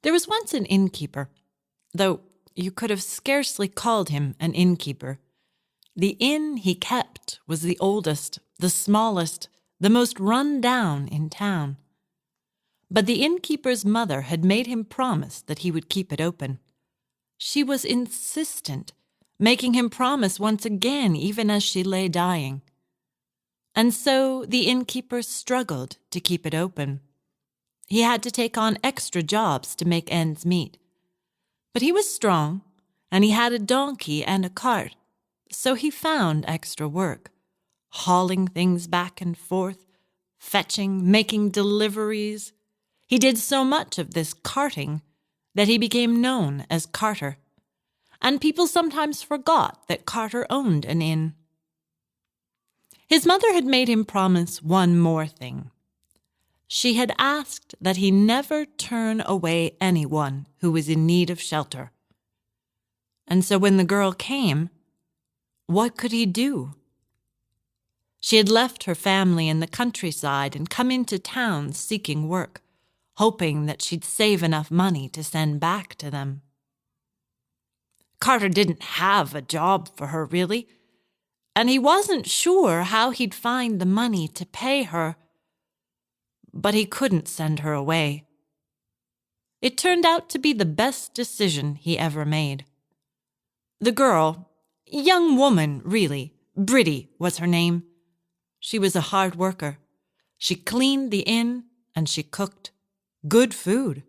There was once an innkeeper, though you could have scarcely called him an innkeeper. The inn he kept was the oldest, the smallest, the most run down in town. But the innkeeper's mother had made him promise that he would keep it open. She was insistent, making him promise once again even as she lay dying. And so the innkeeper struggled to keep it open. He had to take on extra jobs to make ends meet. But he was strong, and he had a donkey and a cart, so he found extra work, hauling things back and forth, fetching, making deliveries. He did so much of this carting that he became known as Carter, and people sometimes forgot that Carter owned an inn. His mother had made him promise one more thing. She had asked that he never turn away anyone who was in need of shelter. And so when the girl came, what could he do? She had left her family in the countryside and come into town seeking work, hoping that she'd save enough money to send back to them. Carter didn't have a job for her, really, and he wasn't sure how he'd find the money to pay her. But he couldn't send her away. It turned out to be the best decision he ever made. The girl, young woman really, Bridie was her name. She was a hard worker. She cleaned the inn and she cooked. Good food.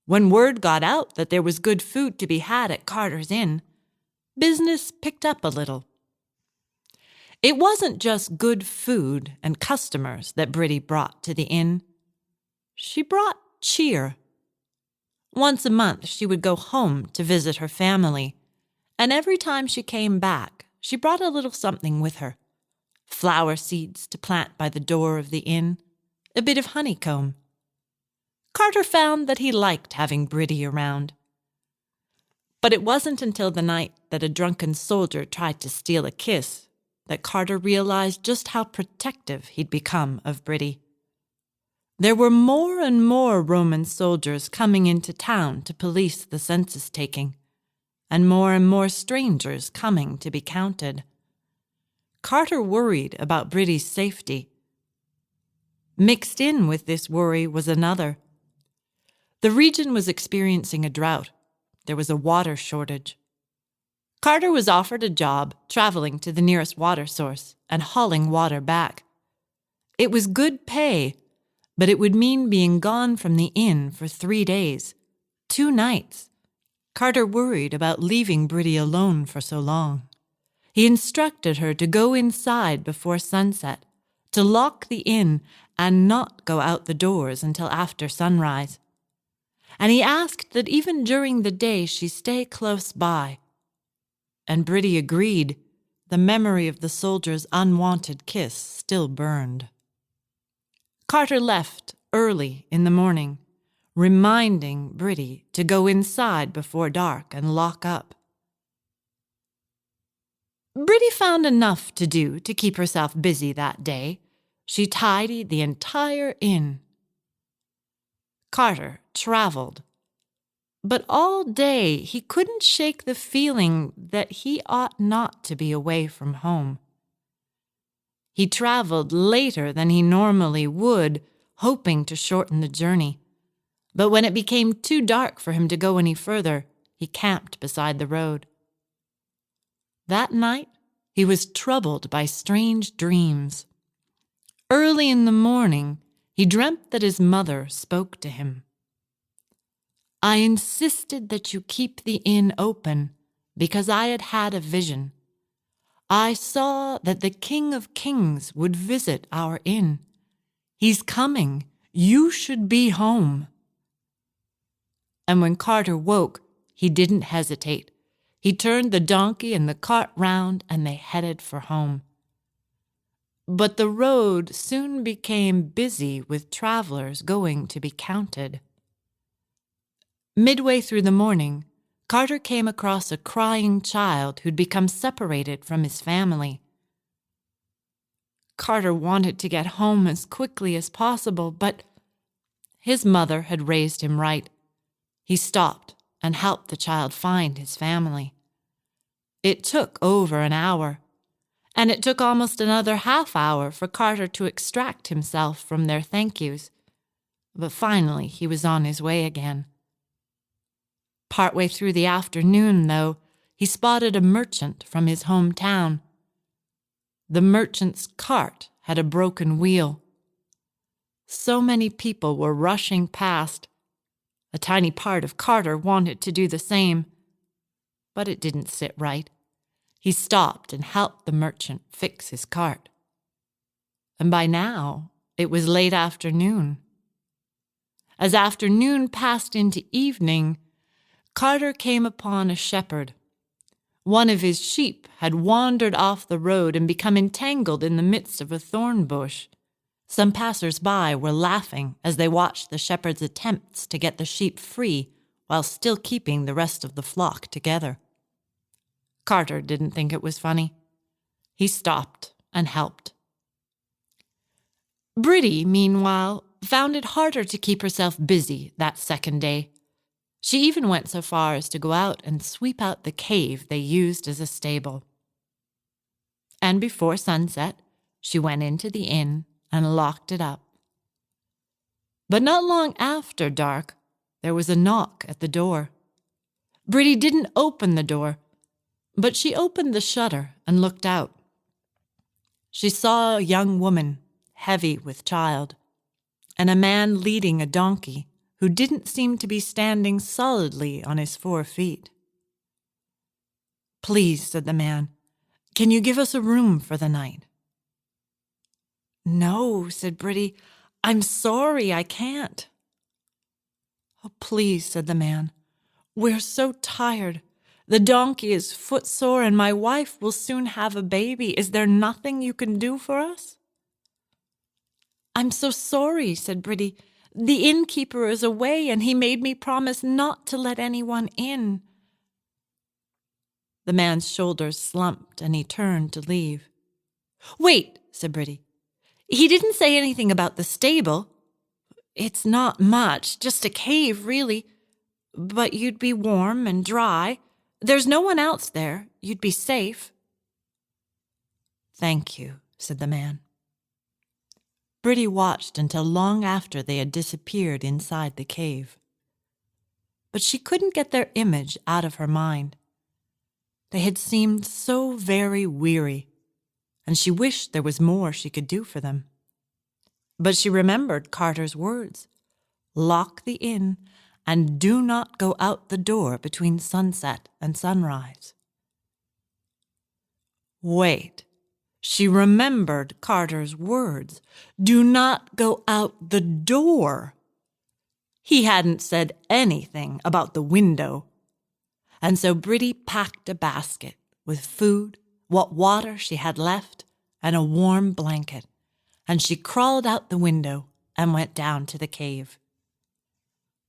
When word got out that there was good food to be had at Carter's Inn, business picked up a little. It wasn't just good food and customers that Bridie brought to the inn. She brought cheer. Once a month she would go home to visit her family, and every time she came back, she brought a little something with her. Flower seeds to plant by the door of the inn, a bit of honeycomb. Carter found that he liked having Bridie around. But it wasn't until the night that a drunken soldier tried to steal a kiss that Carter realized just how protective he'd become of Bridie. There were more and more Roman soldiers coming into town to police the census-taking, and more strangers coming to be counted. Carter worried about Bridie's safety. Mixed in with this worry was another. The region was experiencing a drought. There was a water shortage. Carter was offered a job traveling to the nearest water source and hauling water back. It was good pay, but it would mean being gone from the inn for 3 days, 2 nights. Carter worried about leaving Bridie alone for so long. He instructed her to go inside before sunset, to lock the inn and not go out the doors until after sunrise. And he asked that even during the day she stay close by. And Bridie agreed. The memory of the soldier's unwanted kiss still burned. Carter left early in the morning, reminding Bridie to go inside before dark and lock up. Bridie found enough to do to keep herself busy that day. She tidied the entire inn. Carter traveled. But all day he couldn't shake the feeling that he ought not to be away from home. He traveled later than he normally would, hoping to shorten the journey. But when it became too dark for him to go any further, he camped beside the road. That night, he was troubled by strange dreams. Early in the morning, he dreamt that his mother spoke to him. I insisted that you keep the inn open because I had had a vision. I saw that the King of Kings would visit our inn. He's coming. You should be home. And when Carter woke, he didn't hesitate. He turned the donkey and the cart round and they headed for home. But the road soon became busy with travelers going to be counted. Midway through the morning, Carter came across a crying child who'd become separated from his family. Carter wanted to get home as quickly as possible, but his mother had raised him right. He stopped and helped the child find his family. It took over an hour, and it took almost another half-hour for Carter to extract himself from their thank yous. But finally he was on his way again. Partway through the afternoon, though, he spotted a merchant from his hometown. The merchant's cart had a broken wheel. So many people were rushing past. A tiny part of Carter wanted to do the same, but it didn't sit right. He stopped and helped the merchant fix his cart. And by now, it was late afternoon. As afternoon passed into evening, Carter came upon a shepherd. One of his sheep had wandered off the road and become entangled in the midst of a thorn bush. Some passers-by were laughing as they watched the shepherd's attempts to get the sheep free while still keeping the rest of the flock together. Carter didn't think it was funny. He stopped and helped. Bridie, meanwhile, found it harder to keep herself busy that second day. She even went so far as to go out and sweep out the cave they used as a stable. And before sunset, she went into the inn and locked it up. But not long after dark, there was a knock at the door. Bridie didn't open the door, but she opened the shutter and looked out. She saw a young woman, heavy with child, and a man leading a donkey who didn't seem to be standing solidly on his 4 feet. "Please," said the man, "can you give us a room for the night?" "No," said Bridie, "I'm sorry, I can't." "Oh, please," said the man, "we're so tired. The donkey is footsore and my wife will soon have a baby. Is there nothing you can do for us?" "I'm so sorry," said Bridie. "The innkeeper is away and he made me promise not to let anyone in." The man's shoulders slumped and he turned to leave. "Wait," said Bridie. "He didn't say anything about the stable. It's not much, just a cave, really. But you'd be warm and dry. There's no one else there. You'd be safe." "Thank you," said the man. Bridie watched until long after they had disappeared inside the cave. But she couldn't get their image out of her mind. They had seemed so very weary, and she wished there was more she could do for them. But she remembered Carter's words: "Lock the inn and do not go out the door between sunset and sunrise." Wait. She remembered Carter's words. Do not go out the door. He hadn't said anything about the window. And so Bridie packed a basket with food, what water she had left, and a warm blanket, and she crawled out the window and went down to the cave.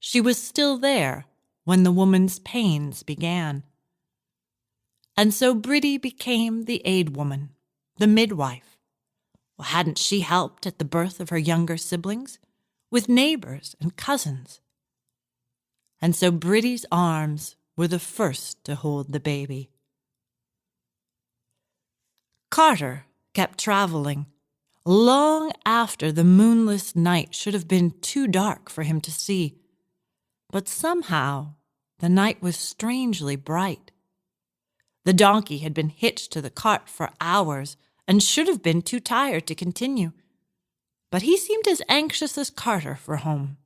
She was still there when the woman's pains began. And so Bridie became the aid woman, the midwife. Well, hadn't she helped at the birth of her younger siblings, with neighbors and cousins? And so Bridie's arms were the first to hold the baby. Carter kept traveling, long after the moonless night should have been too dark for him to see. But somehow the night was strangely bright. The donkey had been hitched to the cart for hours and should have been too tired to continue. But he seemed as anxious as Carter for home.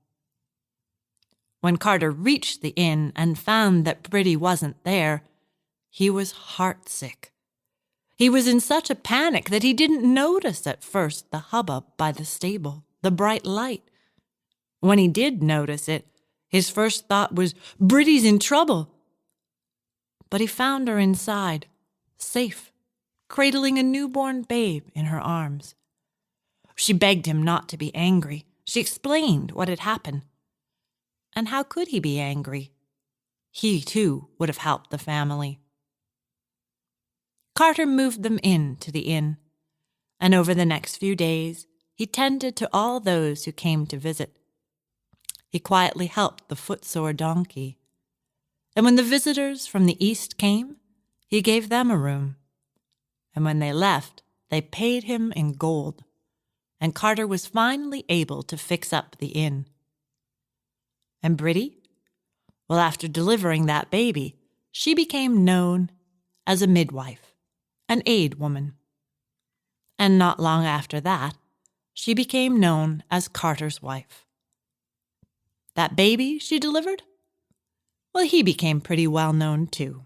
When Carter reached the inn and found that Bridie wasn't there, he was heartsick. He was in such a panic that he didn't notice at first the hubbub by the stable, the bright light. When he did notice it, his first thought was, "Bridie's in trouble." But he found her inside, safe, cradling a newborn babe in her arms. She begged him not to be angry. She explained what had happened. And how could he be angry? He, too, would have helped the family. Carter moved them into the inn, and over the next few days, he tended to all those who came to visit. he quietly helped the footsore donkey. And when the visitors from the east came, he gave them a room. And when they left, they paid him in gold, and Carter was finally able to fix up the inn. And Bridie? Well, after delivering that baby, she became known as a midwife, an aid woman. And not long after that, she became known as Carter's wife. That baby she delivered? Well, he became pretty well known too.